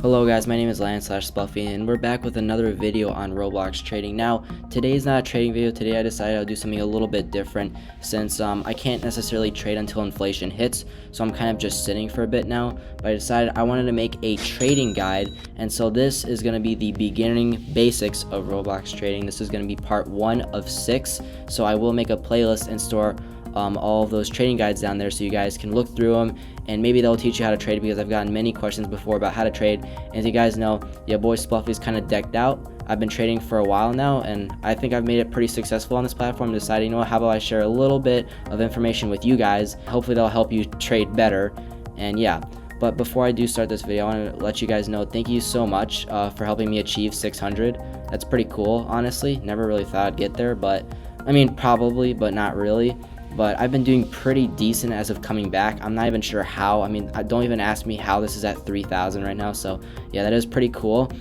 Hello guys, my name is Lion/Spluffy and we're back with another video on Roblox trading. Now, today's not a trading video. Today I decided I'll do something a little bit different since I can't necessarily trade until inflation hits, so I'm kind of just sitting for a bit now. But I decided I wanted to make a trading guide, and so this is going to be the beginning basics of Roblox trading. This is going to be part 1 of 6, so I will make a playlist and store all of those trading guides down there so you guys can look through them, and maybe they'll teach you how to trade, because I've gotten many questions before about how to trade. And as you guys know, yeah, boy Spluffy's kind of decked out. I've been trading for a while now, and I think I've made it pretty successful on this platform. Decided, you know what, how about I share a little bit of information with you guys. Hopefully they'll help you trade better. And yeah, but before I do start this video, I want to let you guys know thank you so much for helping me achieve 600. That's pretty cool, honestly. Never really thought I'd get there, but I mean, probably, but not really. But I've been doing pretty decent as of coming back. I'm not even sure how. I mean, don't even ask me how this is at 3,000 right now. So yeah, that is pretty cool.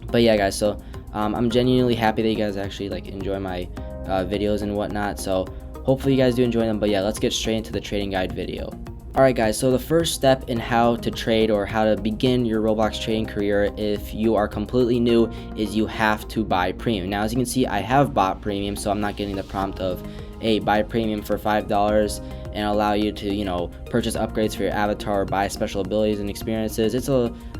But yeah, guys, so I'm genuinely happy that you guys actually like enjoy my videos and whatnot. So hopefully you guys do enjoy them. But yeah, let's get straight into the trading guide video. Alright guys, so the first step in how to trade or how to begin your Roblox trading career if you are completely new is you have to buy premium. Now, as you can see, I have bought premium, so I'm not getting the prompt of, hey, buy premium for $5 and allow you to, you know, purchase upgrades for your avatar or buy special abilities and experiences.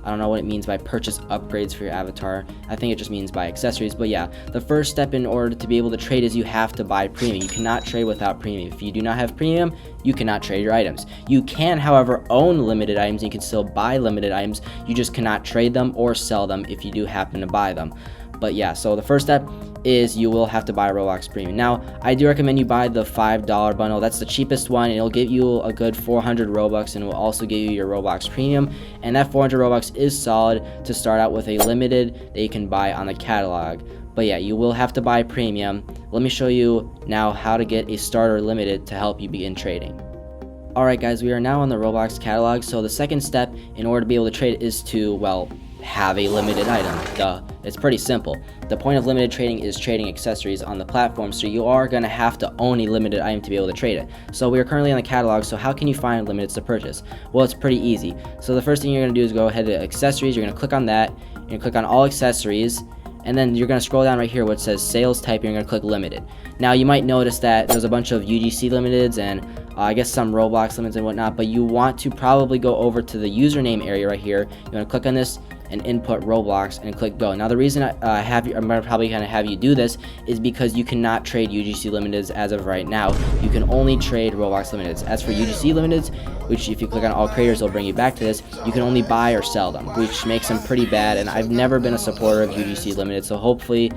I don't know what it means by purchase upgrades for your avatar. I think it just means buy accessories. But yeah, the first step in order to be able to trade is you have to buy premium. You cannot trade without premium. If you do not have premium, you cannot trade your items. You can, however, own limited items. And you can still buy limited items. You just cannot trade them or sell them if you do happen to buy them. But yeah, so the first step is you will have to buy Roblox Premium. Now, I do recommend you buy the $5 bundle. That's the cheapest one, and it'll give you a good 400 Robux, and it will also give you your Roblox Premium. And that 400 Robux is solid to start out with a limited that you can buy on the catalog. But yeah, you will have to buy Premium. Let me show you now how to get a starter limited to help you begin trading. Alright guys, we are now on the Roblox catalog. So the second step in order to be able to trade is to, well, have a limited item. Duh. It's pretty simple. The point of limited trading is trading accessories on the platform, so you are going to have to own a limited item to be able to trade it. So we are currently on the catalog, so how can you find limiteds to purchase? Well, it's pretty easy. So the first thing you're going to do is go ahead to accessories. You're going to click on that. You're going to click on all accessories, and then you're going to scroll down right here where it says sales type. You're going to click limited. Now you might notice that there's a bunch of UGC limiteds and I guess some Roblox limits and whatnot, but you want to probably go over to the username area right here. You want to click on this and input Roblox and click go. Now the reason I'm probably going to have you do this is because you cannot trade UGC limiteds as of right now. You can only trade Roblox limiteds. As for UGC limiteds, which if you click on all creators, it'll bring you back to this, you can only buy or sell them, which makes them pretty bad. And I've never been a supporter of UGC limited, so hopefully,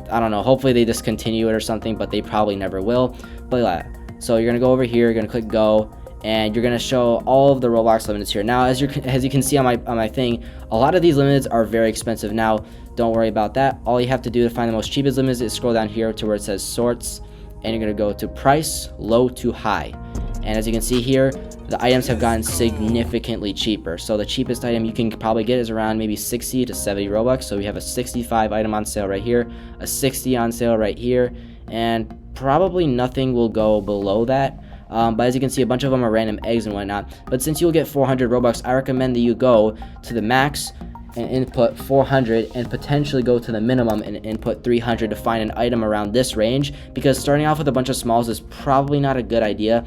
I don't know, hopefully they discontinue it or something, but they probably never will. But yeah, so you're gonna go over here, you're gonna click go, and you're gonna show all of the Roblox limiteds here. Now, as you can see on my thing, a lot of these limiteds are very expensive. Now, don't worry about that. All you have to do to find the most cheapest limiteds is scroll down here to where it says sorts, and you're gonna go to price, low to high. And as you can see here, the items have gotten significantly cheaper. So the cheapest item you can probably get is around maybe 60 to 70 Robux. So we have a 65 item on sale right here, a 60 on sale right here, and probably nothing will go below that. But as you can see, a bunch of them are random eggs and whatnot. But since you'll get 400 Robux, I recommend that you go to the max and input 400 and potentially go to the minimum and input 300 to find an item around this range, because starting off with a bunch of smalls is probably not a good idea.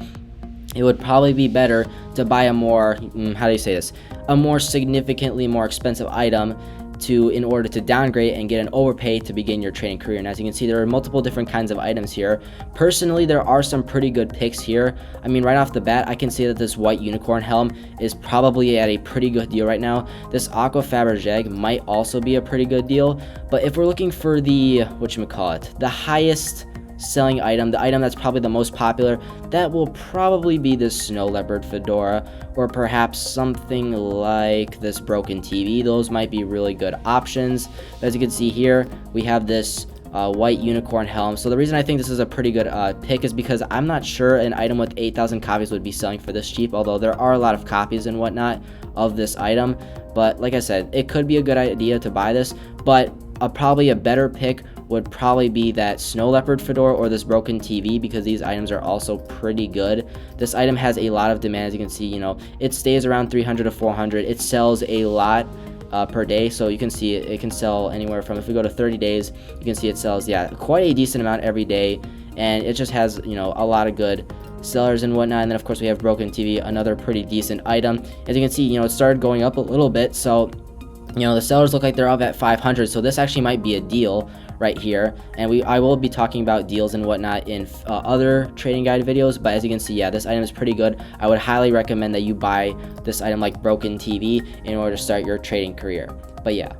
It would probably be better to buy a more, how do you say this, a more significantly more expensive item in order to downgrade and get an overpay to begin your trading career. And as you can see, there are multiple different kinds of items here. Personally, there are some pretty good picks here. I mean, right off the bat, I can say that this white unicorn helm is probably at a pretty good deal right now. This aqua fabergé might also be a pretty good deal. But if we're looking for the, the highest selling item, the item that's probably the most popular, that will probably be this snow leopard fedora, or perhaps something like this broken TV. Those might be really good options. As you can see here, we have this white unicorn helm. So the reason I think this is a pretty good pick is because I'm not sure an item with 8,000 copies would be selling for this cheap, although there are a lot of copies and whatnot of this item. But like I said, it could be a good idea to buy this, but probably a better pick would probably be that snow leopard fedora or this broken TV, because these items are also pretty good. This item has a lot of demand. As you can see, you know, it stays around 300 to 400. It sells a lot, per day. So you can see it can sell anywhere from, if we go to 30 days, you can see it sells, yeah, quite a decent amount every day, and it just has, you know, a lot of good sellers and whatnot. And then of course we have broken TV, another pretty decent item. As you can see, you know, it started going up a little bit, so you know the sellers look like they're up at 500, so this actually might be a deal right here. And I will be talking about deals and whatnot in other trading guide videos, but as you can see, yeah, this item is pretty good. I would highly recommend that you buy this item like broken TV in order to start your trading career. But yeah.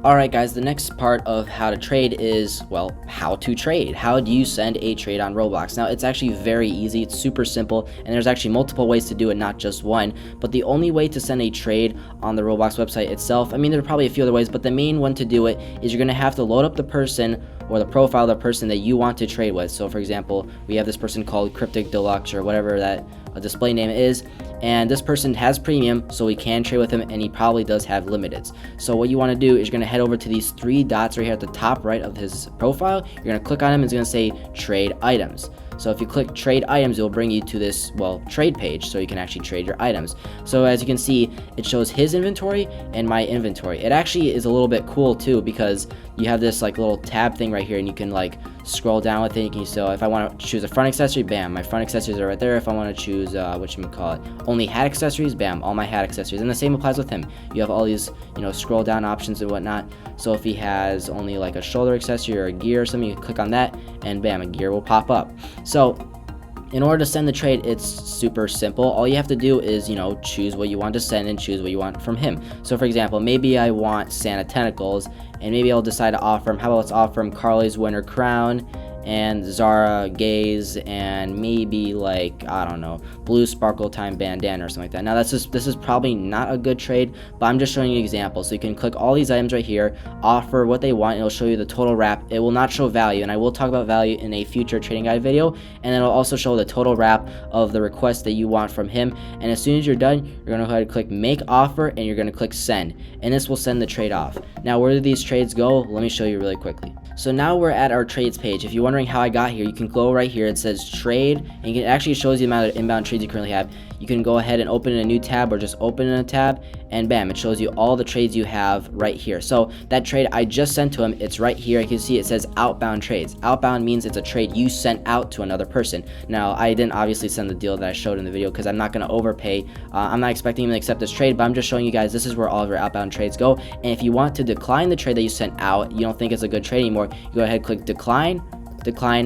Alright guys, the next part of how to trade is, well, how to trade. How do you send a trade on Roblox? Now, it's actually very easy, it's super simple, and there's actually multiple ways to do it, not just one. But the only way to send a trade on the Roblox website itself, I mean, there are probably a few other ways, but the main one to do it is you're going to have to load up the person or the profile of the person that you want to trade with. So for example, we have this person called Cryptic Deluxe or whatever that display name is, and this person has premium, so we can trade with him, and he probably does have limiteds. So what you want to do is you're going to head over to these three dots right here at the top right of his profile. You're going to click on him, and it's going to say trade items. So if you click trade items, it will bring you to this, well, trade page, so you can actually trade your items. So as you can see, it shows his inventory and my inventory. It actually is a little bit cool too, because you have this like little tab thing right here, and you can like scroll down with it. You can, so if I want to choose a front accessory, bam, my front accessories are right there. If I want to choose only hat accessories, bam, all my hat accessories. And the same applies with him. You have all these, you know, scroll down options and whatnot. So if he has only like a shoulder accessory or a gear or something, you can click on that, and bam, a gear will pop up. So in order to send the trade, it's super simple. All you have to do is, you know, choose what you want to send and choose what you want from him. So for example, maybe I want Santa Tentacles, and maybe I'll decide to offer him, how about let's offer him Carly's Winter Crown and Zara Gaze, and maybe like, I don't know, Blue Sparkle Time Bandana or something like that. Now this is probably not a good trade, but I'm just showing you an example. So you can click all these items right here, offer what they want, and it'll show you the total wrap. It will not show value, and I will talk about value in a future trading guide video, and it'll also show the total wrap of the request that you want from him. And as soon as you're done, you're gonna go ahead and click make offer, and you're gonna click send, and this will send the trade off. Now where do these trades go? Let me show you really quickly. So now we're at our trades page. If you're wondering how I got here, you can go right here. It says trade, and it actually shows you the amount of inbound trades you currently have. You can go ahead and open in a new tab, or just open in a tab, and bam, it shows you all the trades you have right here. So that trade I just sent to him, it's right here. You can see it says outbound trades. Outbound means it's a trade you sent out to another person. Now I didn't obviously send the deal that I showed in the video, because I'm not going to overpay. I'm not expecting him to accept this trade, but I'm just showing you guys this is where all of your outbound trades go. And if you want to decline the trade that you sent out, you don't think it's a good trade anymore, you go ahead and click decline,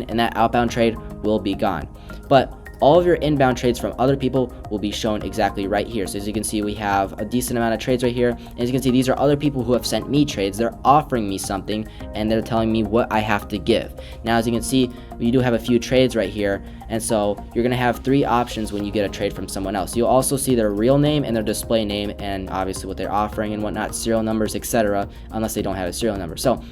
and that outbound trade will be gone. But all of your inbound trades from other people will be shown exactly right here. So as you can see, we have a decent amount of trades right here. And as you can see, these are other people who have sent me trades. They're offering me something, and they're telling me what I have to give. Now, as you can see, you do have a few trades right here. And so you're going to have three options when you get a trade from someone else. You'll also see their real name and their display name, and obviously what they're offering and whatnot, serial numbers, etc., unless they don't have a serial number. So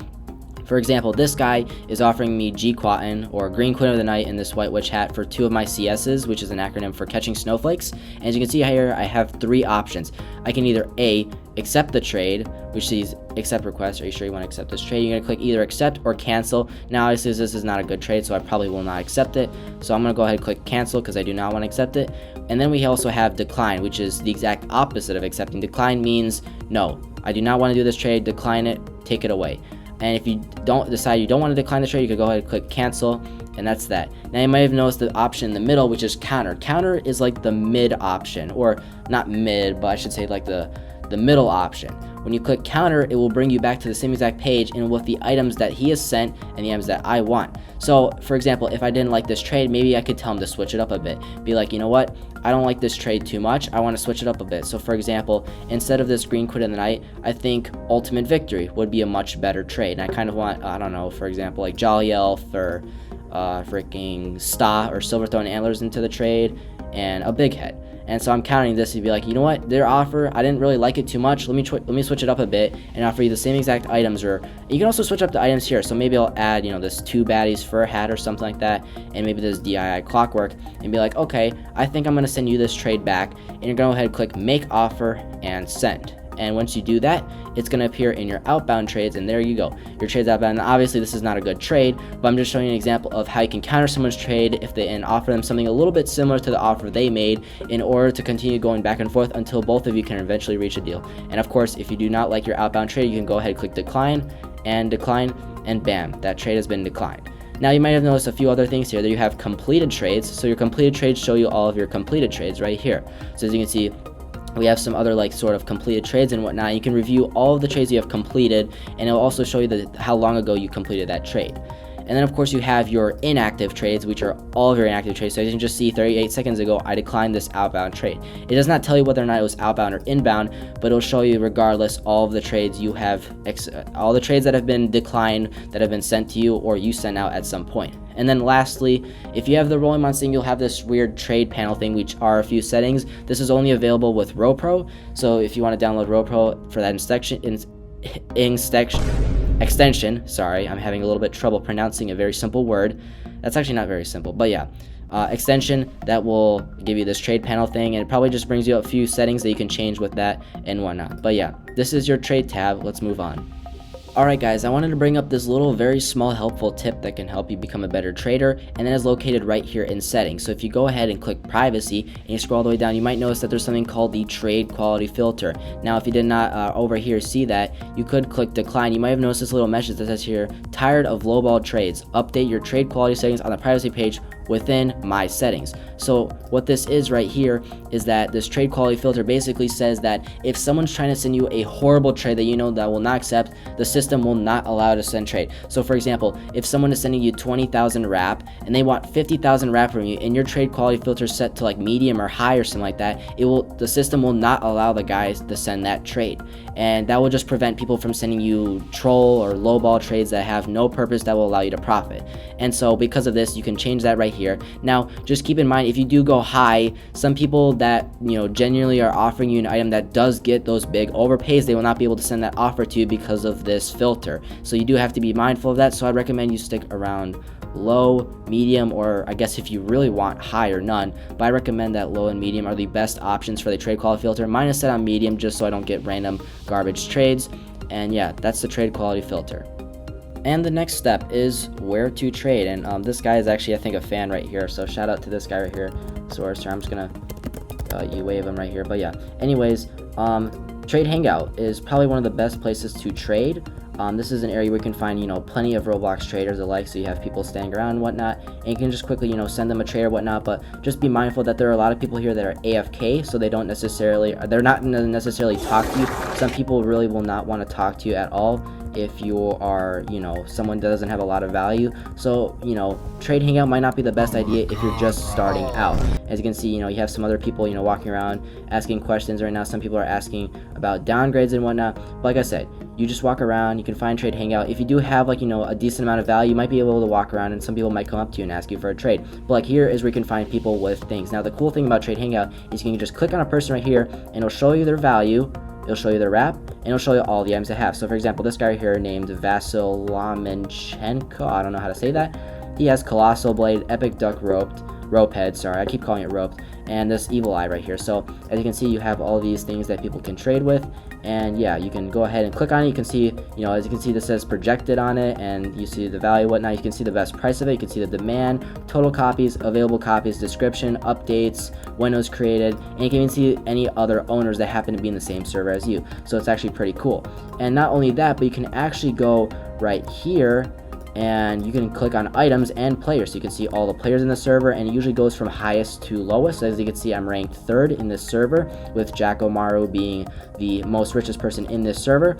for example, this guy is offering me G-Quatin, or Green Queen of the Night, in this White Witch hat for 2 of my CSs, which is an acronym for catching snowflakes. And as you can see here, I have 3 options. I can either A, accept the trade, which says accept request. Are you sure you want to accept this trade? You're going to click either accept or cancel. Now obviously this is not a good trade, so I probably will not accept it. So I'm going to go ahead and click cancel, because I do not want to accept it. And then we also have decline, which is the exact opposite of accepting. Decline means no, I do not want to do this trade, decline it, take it away. And if you don't decide you don't want to decline the trade, you can go ahead and click cancel, and that's that. Now you might have noticed the option in the middle, which is counter. Counter is like the mid option, or not mid, but I should say like the middle option. When you click counter, it will bring you back to the same exact page, and with the items that he has sent and the items that I want. So for example, if I didn't like this trade, maybe I could tell him to switch it up a bit. Be like, you know what, I don't like this trade too much, I want to switch it up a bit. So for example, instead of this Green Queen of the Night, I think Ultimate Victory would be a much better trade. And I kind of want, I don't know, for example, like Jolly Elf or freaking Sta or Silverthorn Antlers into the trade, and a Big Head. And so I'm counting this to be like, you know what, their offer, I didn't really like it too much, let me switch it up a bit and offer you the same exact items. Or you can also switch up the items here. So maybe I'll add, you know, this 2 baddies fur hat or something like that, and maybe this DIY clockwork, and be like, okay, I think I'm going to send you this trade back, and you're going to go ahead and click make offer and send. and once you do that, it's going to appear in your outbound trades, and there you go, your trades outbound. And obviously this is not a good trade, but I'm just showing you an example of how you can counter someone's trade if they and offer them something a little bit similar to the offer they made, in order to continue going back and forth until both of you can eventually reach a deal. And of course, if you do not like your outbound trade, you can go ahead and click decline, and bam, that trade has been declined. Now you might have noticed a few other things here. That you have completed trades, so your completed trades show you all of your completed trades right here. So as you can see, we have some other like sort of completed trades and whatnot. You can review all of the trades you have completed, and it'll also show you how long ago you completed that trade. And then of course you have your inactive trades, which are all of your inactive trades. So as you can just see, 38 seconds ago, I declined this outbound trade. It does not tell you whether or not it was outbound or inbound, but it'll show you regardless all of the trades you have, all the trades that have been declined, that have been sent to you or you sent out at some point. And then lastly, if you have the rolling months thing, you'll have this weird trade panel thing, which are a few settings. This is only available with RoPro. So if you want to download RoPro for that extension, sorry, I'm having a little bit trouble pronouncing a very simple word. That's actually not very simple, but yeah, extension that will give you this trade panel thing, and it probably just brings you a few settings that you can change with that and whatnot. But yeah, this is your trade tab. Let's move on. Alright guys, I wanted to bring up this little very small helpful tip that can help you become a better trader, and that is located right here in settings. So if you go ahead and click privacy and you scroll all the way down, you might notice that there's something called the trade quality filter. Now if you did not over here see that, you could click decline. You might have noticed this little message that says here, tired of lowball trades, update your trade quality settings on the privacy page within my settings. So what this is right here is that this trade quality filter basically says that if someone's trying to send you a horrible trade that you know that will not accept, the system will not allow to send trade. So for example, if someone is sending you 20,000 wrap and they want 50,000 wrap from you, and your trade quality filter is set to like medium or high or something like that, the system will not allow the guys to send that trade, and that will just prevent people from sending you troll or lowball trades that have no purpose that will allow you to profit. And so because of this, you can change that right here. Now just keep in mind, if you do go high, some people that genuinely are offering you an item that does get those big overpays, they will not be able to send that offer to you because of this filter. So you do have to be mindful of that. So I recommend you stick around low, medium, or I guess if you really want high or none, but I recommend that low and medium are the best options for the trade quality filter. Mine is set on medium just so I don't get random garbage trades. And yeah, that's the trade quality filter. And the next step is where to trade, and this guy is actually, I think, a fan right here, so shout out to this guy right here, Source. I'm just gonna wave him right here. But yeah, anyways, Trade Hangout is probably one of the best places to trade. This is an area where you can find, plenty of Roblox traders alike, so you have people standing around and whatnot, and you can just quickly, send them a trade or whatnot. But just be mindful that there are a lot of people here that are AFK, so they're not necessarily talk to you. Some people really will not want to talk to you at all if you are, someone that doesn't have a lot of value. So, Trade Hangout might not be the best idea if you're just starting out. As you can see, you have some other people, walking around asking questions right now. Some people are asking about downgrades and whatnot. But like I said, you just walk around, you can find Trade Hangout. If you do have a decent amount of value, you might be able to walk around, and some people might come up to you and ask you for a trade. But like here is where you can find people with things. Now the cool thing about Trade Hangout is you can just click on a person right here, and it'll show you their value, it'll show you their wrap, and it'll show you all the items they have. So for example, this guy right here named Vasil Lamenchenko, I don't know how to say that. He has Colossal Blade, Epic Duck Rope Head, sorry, I keep calling it roped, and this Evil Eye right here. So as you can see, you have all these things that people can trade with, and yeah, you can go ahead and click on it. You can see, as you can see, this says projected on it, and you see the value, whatnot. You can see the best price of it, you can see the demand, total copies, available copies, description, updates, when it was created, and you can even see any other owners that happen to be in the same server as you. So it's actually pretty cool. And not only that, but you can actually go right here and you can click on items and players, so you can see all the players in the server, and it usually goes from highest to lowest. As you can see, I'm ranked 3rd in this server, with Jackomaru being the most richest person in this server.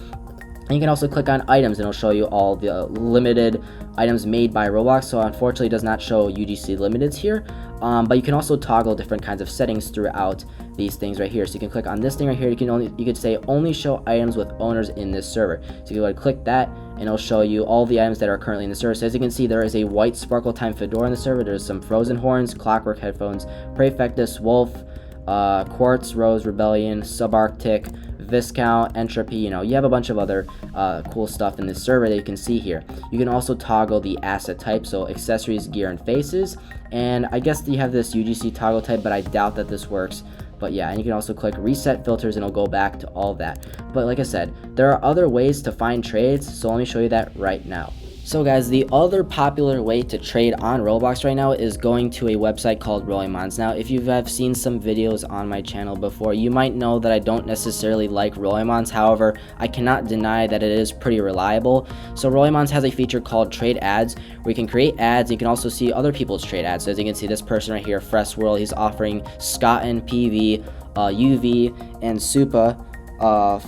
And you can also click on items, and it'll show you all the limited items made by Roblox. So unfortunately it does not show UGC limiteds here, but you can also toggle different kinds of settings throughout these things right here. So you can click on this thing right here. You could say only show items with owners in this server. So you can go ahead and click that, and it'll show you all the items that are currently in the server. So as you can see, there is a white sparkle time fedora in the server. There's some frozen horns, clockwork headphones, Prefectus, wolf, quartz, rose, rebellion, subarctic, Viscount, Entropy. You have a bunch of other cool stuff in this server that you can see here. You can also toggle the asset type, so accessories, gear, and faces. And I guess you have this UGC toggle type, but I doubt that this works But yeah, and you can also click reset filters and it'll go back to all of that. But like I said, there are other ways to find trades, so let me show you that right now. So guys, the other popular way to trade on Roblox right now is going to a website called Rolimons. Now, if you have seen some videos on my channel before, you might know that I don't necessarily like Rolimons. However, I cannot deny that it is pretty reliable. So Rolimons has a feature called Trade Ads, where you can create ads. You can also see other people's trade ads. So as you can see, this person right here, Fresh World, he's offering Scotton, PV, UV, and Supa.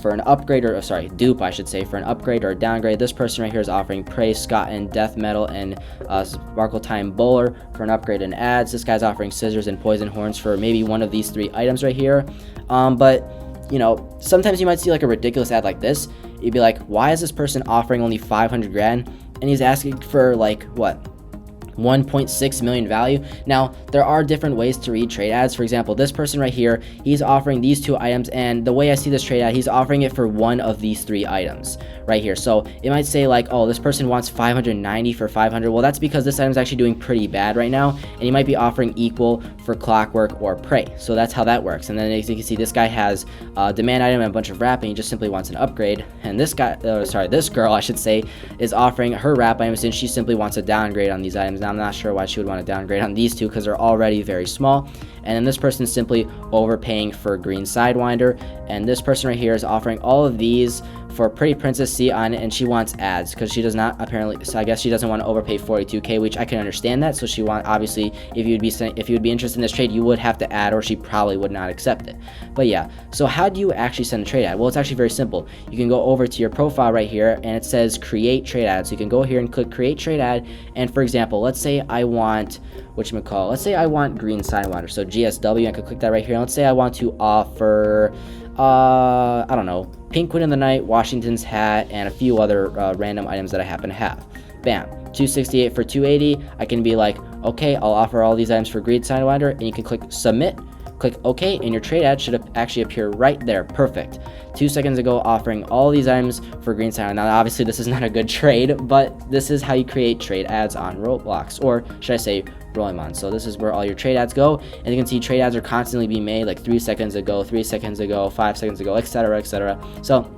For an upgrade, or dupe I should say, for an upgrade or a downgrade. This person right here is offering Prey, Scotton, Death Metal, and Sparkle Time Bowler for an upgrade in ads. This guy's offering Scissors and Poison Horns for maybe one of these 3 items right here. But you know, sometimes you might see like a ridiculous ad like this. You'd be like, why is this person offering only 500 grand and he's asking for like what, 1.6 million value? Now, there are different ways to read trade ads. For example, this person right here, he's offering these 2 items, and the way I see this trade ad, he's offering it for one of these 3 items right here. So it might say like, oh, this person wants 590 for 500. Well, that's because this item is actually doing pretty bad right now, and he might be offering equal for Clockwork or Prey. So that's how that works. And then as you can see, this guy has a demand item and a bunch of wrap, and he just simply wants an upgrade. And this guy, this girl I should say, is offering her wrap items, and she simply wants a downgrade on these items. Now, I'm not sure why she would want to downgrade on these 2 because they're already very small. And then this person is simply overpaying for Green Sidewinder, and this person right here is offering all of these for Pretty Princess C on it, and she wants ads because she does not apparently, so I guess she doesn't want to overpay 42k, which I can understand that. So she obviously, if you would be interested in this trade, you would have to add, or she probably would not accept it. But yeah, so how do you actually send a trade ad? Well, it's actually very simple. You can go over to your profile right here, and it says create trade ad. So you can go here and click create trade ad, and for example, let's say I want, let's say I want Green Sidewinder, so GSW, I could click that right here, and let's say I want to offer I don't know, Pink Queen of the Night, Washington's hat, and a few other random items that I happen to have. Bam, 268 for 280. I can be like, okay, I'll offer all these items for Green Sidewinder, and you can click submit, click OK, and your trade ad should actually appear right there. Perfect. 2 seconds ago, offering all these items for Green Sidewinder. Now, obviously, this is not a good trade, but this is how you create trade ads on Roblox, or should I say Rolimons. So this is where all your trade ads go, and you can see trade ads are constantly being made like 3 seconds ago, 3 seconds ago, 5 seconds ago, etc., etc. So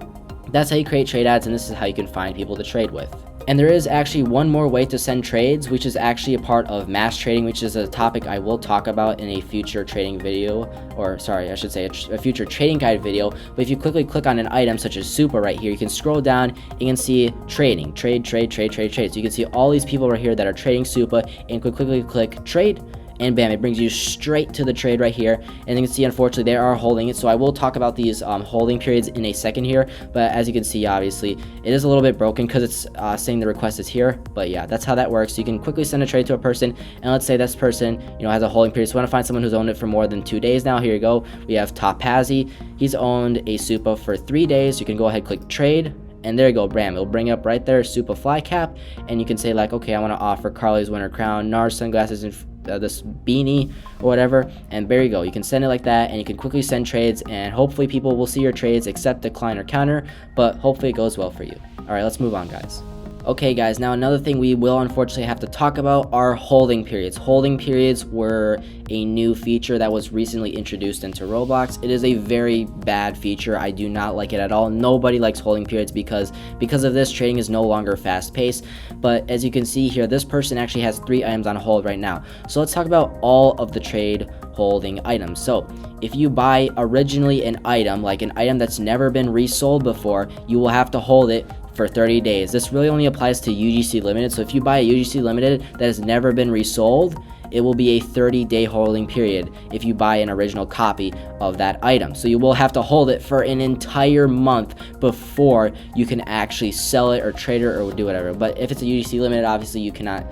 that's how you create trade ads, and this is how you can find people to trade with. And there is actually one more way to send trades, which is actually a part of mass trading, which is a topic I will talk about in a future trading video, or sorry, I should say a future trading guide video. But if you quickly click on an item such as Supa right here, you can scroll down and you can see trading, trade. So you can see all these people right here that are trading Supa, and quickly click trade, and bam, it brings you straight to the trade right here. And you can see, unfortunately, they are holding it, so I will talk about these holding periods in a second here. But as you can see, obviously it is a little bit broken because it's saying the request is here. But yeah, that's how that works. So you can quickly send a trade to a person, and let's say this person, you know, has a holding period, so we want to find someone who's owned it for more than 2 days. Now here you go, we have Topazzy. He's owned a Supa for 3 days. You can go ahead, click trade, and there you go, bam, it'll bring up right there Supa fly cap, and you can say like, okay, I want to offer Carly's winter crown, NARS sunglasses, and this beanie or whatever, and there you go. You can send it like that, and you can quickly send trades, and hopefully people will see your trades, accept, decline, or counter, but hopefully it goes well for you. All right, let's move on, guys. Okay guys, now another thing we will unfortunately have to talk about are holding periods. Holding periods were a new feature that was recently introduced into Roblox. It is a very bad feature. I do not like it at all. Nobody likes holding periods because of this, trading is no longer fast paced. But as you can see here, this person actually has 3 items on hold right now. So let's talk about all of the trade holding items. So if you buy originally an item, like an item that's never been resold before, you will have to hold it for 30 days. This really only applies to UGC Limited. So if you buy a UGC Limited that has never been resold, it will be a 30-day holding period if you buy an original copy of that item. So you will have to hold it for an entire month before you can actually sell it or trade it or do whatever. But if it's a UGC Limited, obviously you cannot,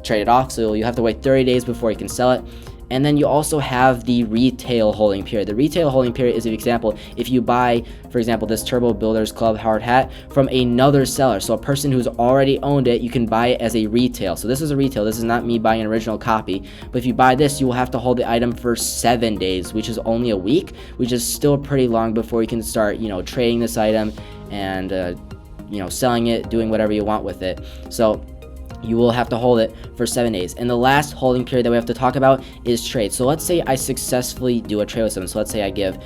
trade it off. So you have to wait 30 days before you can sell it. And then you also have the retail holding period. The retail holding period is an example if you buy, for example, this Turbo Builders Club hard hat from another seller. So a person who's already owned it, you can buy it as a retail. So this is a retail. This is not me buying an original copy. But if you buy this, you will have to hold the item for 7 days, which is only a week, which is still pretty long before you can start, trading this item and, selling it, doing whatever you want with it. So you will have to hold it for 7 days. And the last holding period that we have to talk about is trade. So let's say I successfully do a trade with someone. So let's say I give,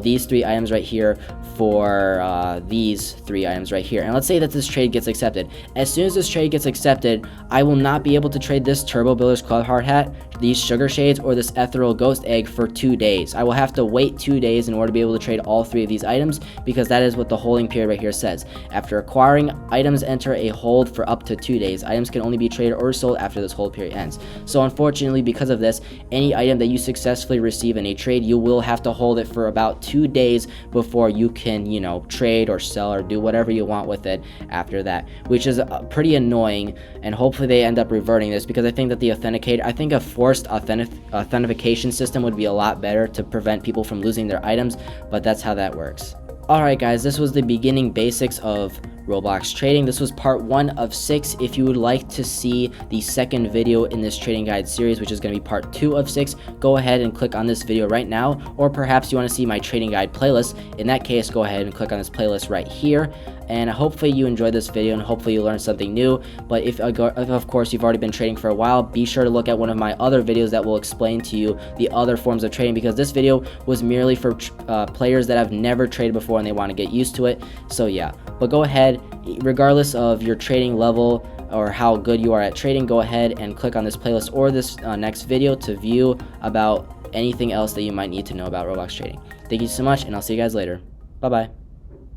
these 3 items right here for these 3 items right here. And let's say that this trade gets accepted. As soon as this trade gets accepted, I will not be able to trade this Turbo Builder's Club Hard Hat, these Sugar Shades, or this Ethereal Ghost Egg for 2 days. I will have to wait 2 days in order to be able to trade all 3 of these items, because that is what the holding period right here says. After acquiring, items enter a hold for up to 2 days. Items can only be traded or sold after this hold period ends. So unfortunately, because of this, any item that you successfully receive in a trade, you will have to hold it for about 2 days before you can, trade or sell or do whatever you want with it after that, which is pretty annoying. And hopefully they end up reverting this, because I think that a forced authentication system would be a lot better to prevent people from losing their items, but that's how that works. Alright guys, this was the beginning basics of Roblox trading. This was part 1 of 6. If you would like to see the second video in this trading guide series, which is going to be part 2 of 6, go ahead and click on this video right now. Or perhaps you want to see my trading guide playlist. In that case, go ahead and click on this playlist right here. And hopefully you enjoyed this video, and hopefully you learned something new. But if of course you've already been trading for a while, be sure to look at one of my other videos that will explain to you the other forms of trading, because this video was merely for players that have never traded before and they want to get used to it. So yeah, but go ahead, regardless of your trading level or how good you are at trading, go ahead and click on this playlist or this next video to view about anything else that you might need to know about Roblox trading. Thank you so much, and I'll see you guys later. Bye bye.